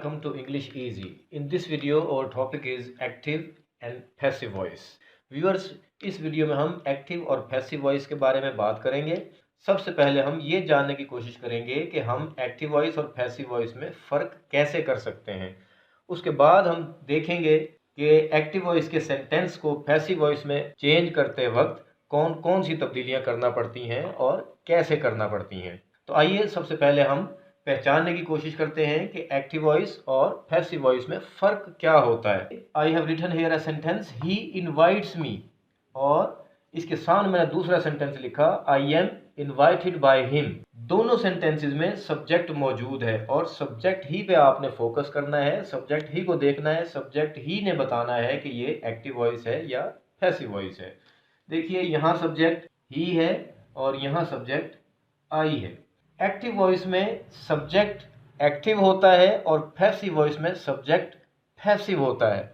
welcome to English Easy. In this video our topic is active and passive voice. Viewers, इस video में हम active और passive voice के बारे में बात करेंगे। सबसे पहले हम ये जानने की कोशिश करेंगे कि हम एक्टिव वॉइस और पैसिव वॉइस में फ़र्क कैसे कर सकते हैं। उसके बाद हम देखेंगे कि एक्टिव वॉइस के सेंटेंस को पैसिव वॉइस में चेंज करते वक्त कौन कौन सी तब्दीलियां करना पड़ती हैं और कैसे करना पड़ती हैं। तो आइए सबसे पहले हम पहचानने की कोशिश करते हैं कि एक्टिव वॉइस और पैसिव वॉइस में फ़र्क क्या होता है। I have written here a sentence he invites me, और इसके सामने मैंने दूसरा सेंटेंस लिखा I am invited by him. दोनों सेंटेंसेस में सब्जेक्ट मौजूद है और सब्जेक्ट ही पे आपने फोकस करना है, सब्जेक्ट ही को देखना है, सब्जेक्ट ही ने बताना है कि ये एक्टिव वॉइस है या पैसिव वॉइस है। देखिए यहाँ सब्जेक्ट ही है और यहाँ सब्जेक्ट आई है। एक्टिव वॉइस में सब्जेक्ट एक्टिव होता है और पैसिव वॉइस में सब्जेक्ट पैसिव होता है।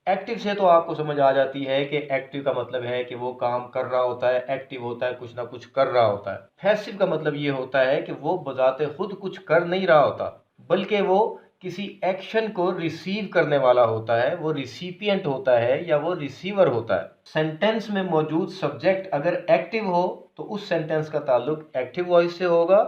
एक्टिव से तो आपको समझ आ जाती है कि एक्टिव का मतलब है कि वो काम कर रहा होता है, एक्टिव होता है कुछ ना कुछ कर रहा होता है। पैसिव का मतलब ये होता है कि वो बजाते खुद कुछ कर नहीं रहा होता, बल्कि वो किसी एक्शन को रिसीव करने वाला होता है, वो रिसिपिएंट होता है या वो रिसीवर होता है। सेंटेंस में मौजूद सब्जेक्ट अगर एक्टिव हो तो उस सेंटेंस का ताल्लुक एक्टिव वॉइस से होगा,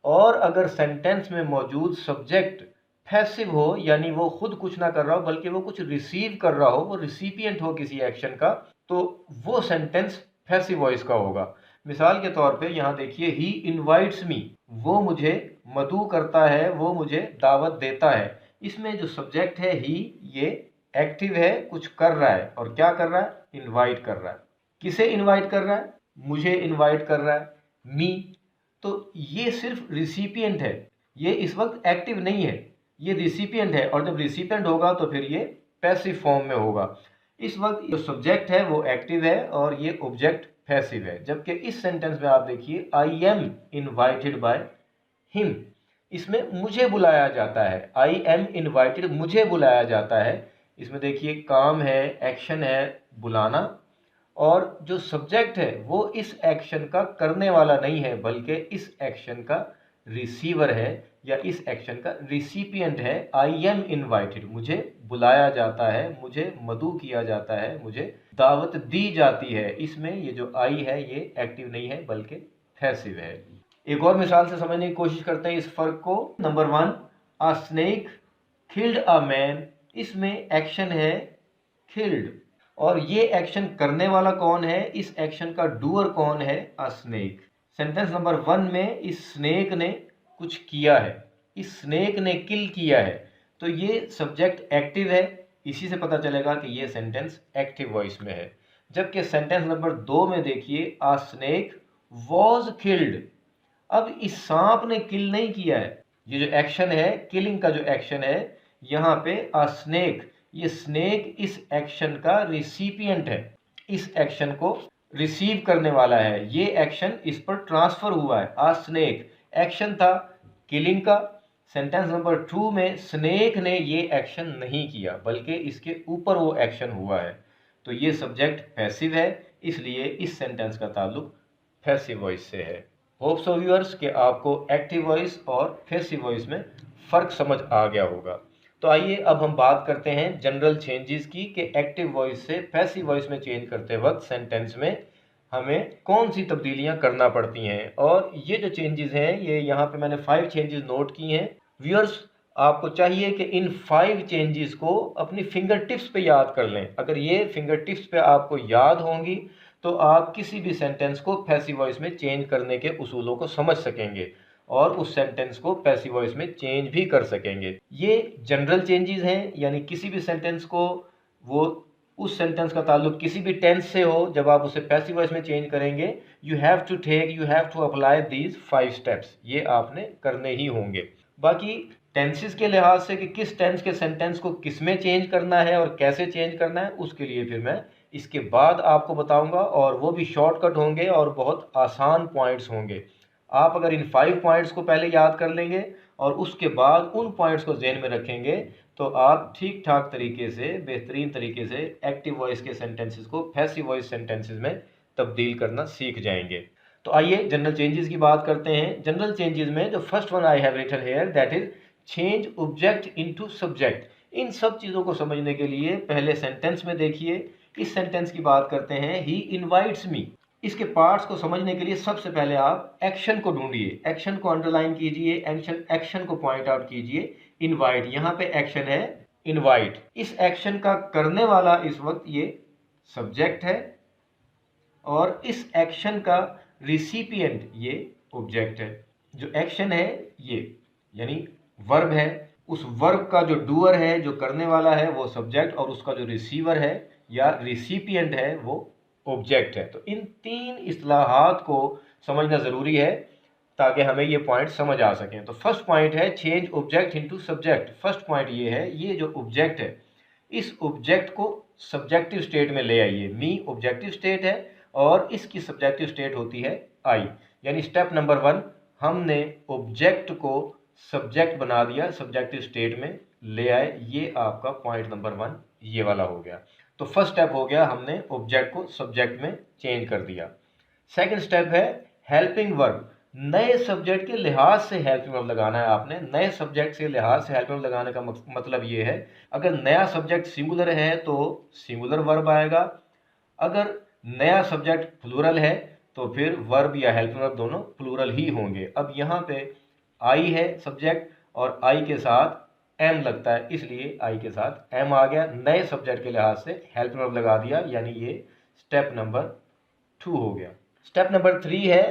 और अगर सेंटेंस में मौजूद सब्जेक्ट पैसिव हो यानी वो खुद कुछ ना कर रहा हो बल्कि वो कुछ रिसीव कर रहा हो, वो रिसिपिएंट हो किसी एक्शन का, तो वो सेंटेंस पैसिव वॉइस का होगा। मिसाल के तौर पे यहाँ देखिए ही इनवाइट्स मी, वो मुझे मदऊ करता है, वो मुझे दावत देता है। इसमें जो सब्जेक्ट है ही, ये एक्टिव है, कुछ कर रहा है, और क्या कर रहा है? इनवाइट कर रहा है। किसे इनवाइट कर रहा है? मुझे इनवाइट कर रहा है, मी। तो ये सिर्फ रिसिपिएंट है, ये इस वक्त एक्टिव नहीं है, ये रिसिपिएंट है, और जब रिसिपिएंट होगा तो फिर ये पैसिव फॉर्म में होगा। इस वक्त जो सब्जेक्ट है वो एक्टिव है और ये ऑब्जेक्ट पैसिव है। जबकि इस सेंटेंस में आप देखिए आई एम इनवाइटेड बाय हिम, इसमें मुझे बुलाया जाता है। आई एम इनवाइटेड, मुझे बुलाया जाता है। इसमें देखिए काम है, एक्शन है बुलाना, और जो सब्जेक्ट है वो इस एक्शन का करने वाला नहीं है बल्कि इस एक्शन का रिसीवर है या इस एक्शन का रिसिपिएंट है। आई एम इनवाइटेड, मुझे बुलाया जाता है, मुझे मदऊ किया जाता है, मुझे दावत दी जाती है। इसमें ये जो आई है ये एक्टिव नहीं है बल्कि पैसिव है। एक और मिसाल से समझने की कोशिश करते हैं इस फर्क को। Number 1, a snake killed a man. इसमें एक्शन है किल्ड, और ये एक्शन करने वाला कौन है? इस एक्शन का डूअर कौन है? अ स्नेक। सेंटेंस नंबर 1 में इस स्नेक ने कुछ किया है, इस स्नेक ने किल किया है, तो ये सब्जेक्ट एक्टिव है। इसी से पता चलेगा कि ये सेंटेंस एक्टिव वॉइस में है। जबकि सेंटेंस नंबर 2 में देखिए अ स्नेक वॉज किल्ड। अब इस सांप ने किल नहीं किया है, ये जो एक्शन है किलिंग का जो एक्शन है, यहाँ पे अ स्नेक, ये स्नेक इस एक्शन का रिसिपिएंट है, इस एक्शन को रिसीव करने वाला है। ये एक्शन इस पर ट्रांसफर हुआ है। अ स्नेक एक्शन था किलिंग का। सेंटेंस नंबर 2 में स्नेक ने ये एक्शन नहीं किया बल्कि इसके ऊपर वो एक्शन हुआ है, तो ये सब्जेक्ट पैसिव है, इसलिए इस सेंटेंस का ताल्लुक पैसिव वॉइस से है। होप सो व्यूअर्स कि आपको एक्टिव वॉइस और पैसिव वॉइस में फ़र्क समझ आ गया होगा। तो आइए अब हम बात करते हैं जनरल चेंजेस की कि एक्टिव वॉइस से पैसिव वॉइस में चेंज करते वक्त सेंटेंस में हमें कौन सी तब्दीलियां करना पड़ती हैं। और ये जो चेंजेस हैं ये यहाँ पे मैंने 5 चेंजेस नोट की हैं। व्यूअर्स, आपको चाहिए कि इन 5 चेंजेस को अपनी फिंगर टिप्स पे याद कर लें। अगर ये फिंगर टिप्स पे आपको याद होंगी तो आप किसी भी सेंटेंस को पैसिव वॉइस में चेंज करने के उसूलों को समझ सकेंगे और उस सेंटेंस को पैसिव वॉइस में चेंज भी कर सकेंगे। ये जनरल चेंजेस हैं, यानी किसी भी सेंटेंस को, वो उस सेंटेंस का ताल्लुक किसी भी टेंस से हो, जब आप उसे पैसिव वॉइस में चेंज करेंगे you have to apply these 5 steps, ये आपने करने ही होंगे। बाकी टेंसेस के लिहाज से कि किस टेंस के सेंटेंस को किस में चेंज करना है और कैसे चेंज करना है, उसके लिए फिर मैं इसके बाद आपको बताऊंगा, और वो भी शॉर्टकट होंगे और बहुत आसान पॉइंट्स होंगे। आप अगर इन 5 पॉइंट्स को पहले याद कर लेंगे और उसके बाद उन पॉइंट्स को ज़हन में रखेंगे तो आप ठीक ठाक तरीके से, बेहतरीन तरीके से एक्टिव वॉइस के सेंटेंसेस को पैसिव वॉइस सेंटेंसेस में तब्दील करना सीख जाएंगे। तो आइए जनरल चेंजेस की बात करते हैं। जनरल चेंजेस में जो first one I have written here that is change object into subject. इन सब चीज़ों को समझने के लिए पहले सेंटेंस में देखिए। इस सेंटेंस की बात करते हैं, ही इनवाइट्स मी। इसके पार्ट्स को समझने के लिए सबसे पहले आप एक्शन को ढूंढिए, एक्शन को अंडरलाइन कीजिए, एक्शन को पॉइंट आउट कीजिए। इनवाइट, यहाँ पे एक्शन है इनवाइट। इस एक्शन का करने वाला इस वक्त ये सब्जेक्ट है और इस एक्शन का रिसिपिएंट ये ऑब्जेक्ट है। जो एक्शन है ये यानी वर्ब है, उस वर्ब का जो डूअर है, जो करने वाला है, वो सब्जेक्ट, और उसका जो रिसीवर है या रिसिपिएंट है वो ऑब्जेक्ट है। तो इन तीन इस्तिलाहात को समझना ज़रूरी है ताकि हमें ये पॉइंट समझ आ सकें। तो फर्स्ट पॉइंट है change object into subject. First point ये है, ये जो ऑब्जेक्ट है इस ऑब्जेक्ट को सब्जेक्टिव स्टेट में ले आइए। मी ऑब्जेक्टिव स्टेट है और इसकी सब्जेक्टिव स्टेट होती है आई। यानी स्टेप नंबर 1, हमने ऑब्जेक्ट को सब्जेक्ट बना दिया, सब्जेक्टिव स्टेट में ले आए। ये आपका पॉइंट नंबर 1 ये वाला हो गया। तो फर्स्ट स्टेप हो गया, हमने ऑब्जेक्ट को सब्जेक्ट में चेंज कर दिया। सेकंड स्टेप है हेल्पिंग वर्ब। नए सब्जेक्ट के लिहाज से हेल्पिंग वर्ब लगाना है आपने। नए सब्जेक्ट से लिहाज से हेल्पिंग वर्ब लगाने का मतलब ये है, अगर नया सब्जेक्ट सिंगुलर है तो सिंगुलर वर्ब आएगा, अगर नया सब्जेक्ट प्लूरल है तो फिर वर्ब या हेल्पिंग वर्ब दोनों प्लूरल ही होंगे। अब यहाँ पे आई है सब्जेक्ट और आई के साथ एम लगता है, इसलिए आई के साथ एम आ गया। नए सब्जेक्ट के लिहाज से हेल्पिंग वर्ब लगा दिया, यानी ये स्टेप नंबर 2 हो गया। स्टेप नंबर 3 है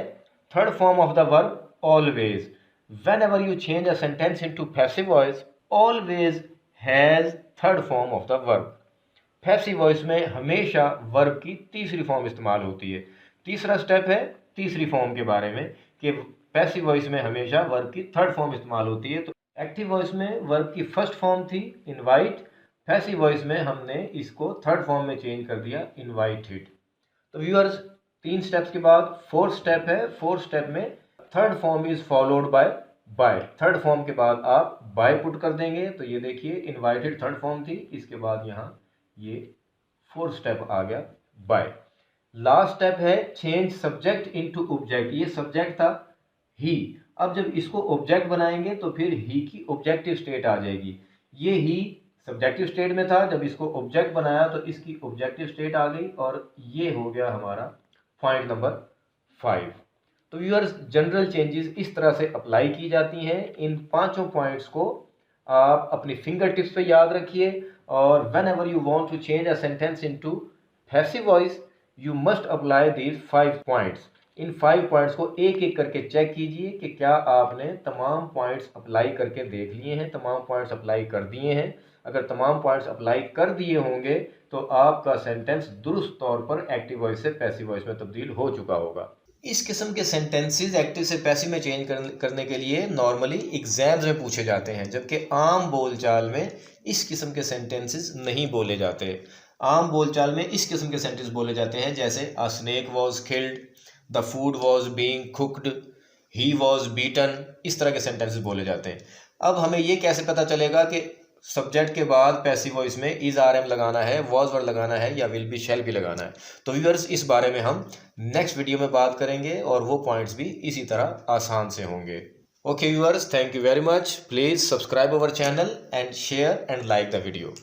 third form of the verb always. whenever you change a sentence into passive voice, always has third form of the verb। Passive voice में हमेशा वर्ब की तीसरी फॉर्म इस्तेमाल होती है। तीसरा स्टेप है तीसरी फॉर्म के बारे में कि पैसिव वॉइस में हमेशा वर्ब की थर्ड फॉर्म इस्तेमाल होती है। तो एक्टिव वॉइस में वर्ब की फर्स्ट फॉर्म थी इनवाइट, पैसिव वॉइस में हमने इसको थर्ड फॉर्म में चेंज कर दिया इनवाइटेड। तो व्यूअर्स, 3 स्टेप्स के बाद फोर्थ स्टेप है। फोर्थ स्टेप में third form is followed by by. Third form के बाद आप बाय पुट कर देंगे। तो ये देखिए इनवाइटेड थर्ड फॉर्म थी, इसके बाद यहाँ ये फोर्थ स्टेप आ गया बाय। लास्ट स्टेप है चेंज सब्जेक्ट इनटू ऑब्जेक्ट। ये सब्जेक्ट था ही, अब जब इसको ऑब्जेक्ट बनाएंगे तो फिर ही की ऑब्जेक्टिव स्टेट आ जाएगी। ये ही सब्जेक्टिव स्टेट में था, जब इसको ऑब्जेक्ट बनाया तो इसकी ऑब्जेक्टिव स्टेट आ गई और ये हो गया हमारा पॉइंट नंबर 5। तो व्यूअर्स, जनरल चेंजेस इस तरह से अप्लाई की जाती हैं। इन पांचों पॉइंट्स को आप अपनी फिंगर टिप्स पे याद रखिए और whenever you want to change a sentence into passive voice you must apply these 5 points। In 5 points को एक एक करके चेक कीजिए कि क्या आपने तमाम पॉइंट्स अप्लाई करके देख लिए हैं, तमाम पॉइंट्स अप्लाई कर दिए हैं। अगर तमाम पॉइंट्स अप्लाई कर दिए होंगे तो आपका सेंटेंस दुरुस्त तौर पर एक्टिव वॉइस से पैसिव वॉइस में तब्दील हो चुका होगा। इस किस्म के सेंटेंसेस एक्टिव से पैसिव में चेंज करने के लिए नॉर्मली एग्जाम्स में पूछे जाते हैं, जबकि आम बोलचाल में इस किस्म के सेंटेंसेस नहीं बोले जाते। आम बोलचाल में इस किस्म के सेंटेंस बोले जाते हैं जैसे अ snake was killed, the food was being cooked, he was beaten. इस तरह के सेंटेंसेस बोले जाते हैं। अब हमें ये कैसे पता चलेगा कि सब्जेक्ट के बाद पैसिव वॉइस में इज आर एम लगाना है, वॉज वर्ड लगाना है या विल बी शैल बी लगाना है? तो व्यूअर्स, इस बारे में हम नेक्स्ट वीडियो में बात करेंगे और वो पॉइंट्स भी इसी तरह आसान से होंगे। Okay viewers, thank you very much. Please subscribe our channel and share and like the video.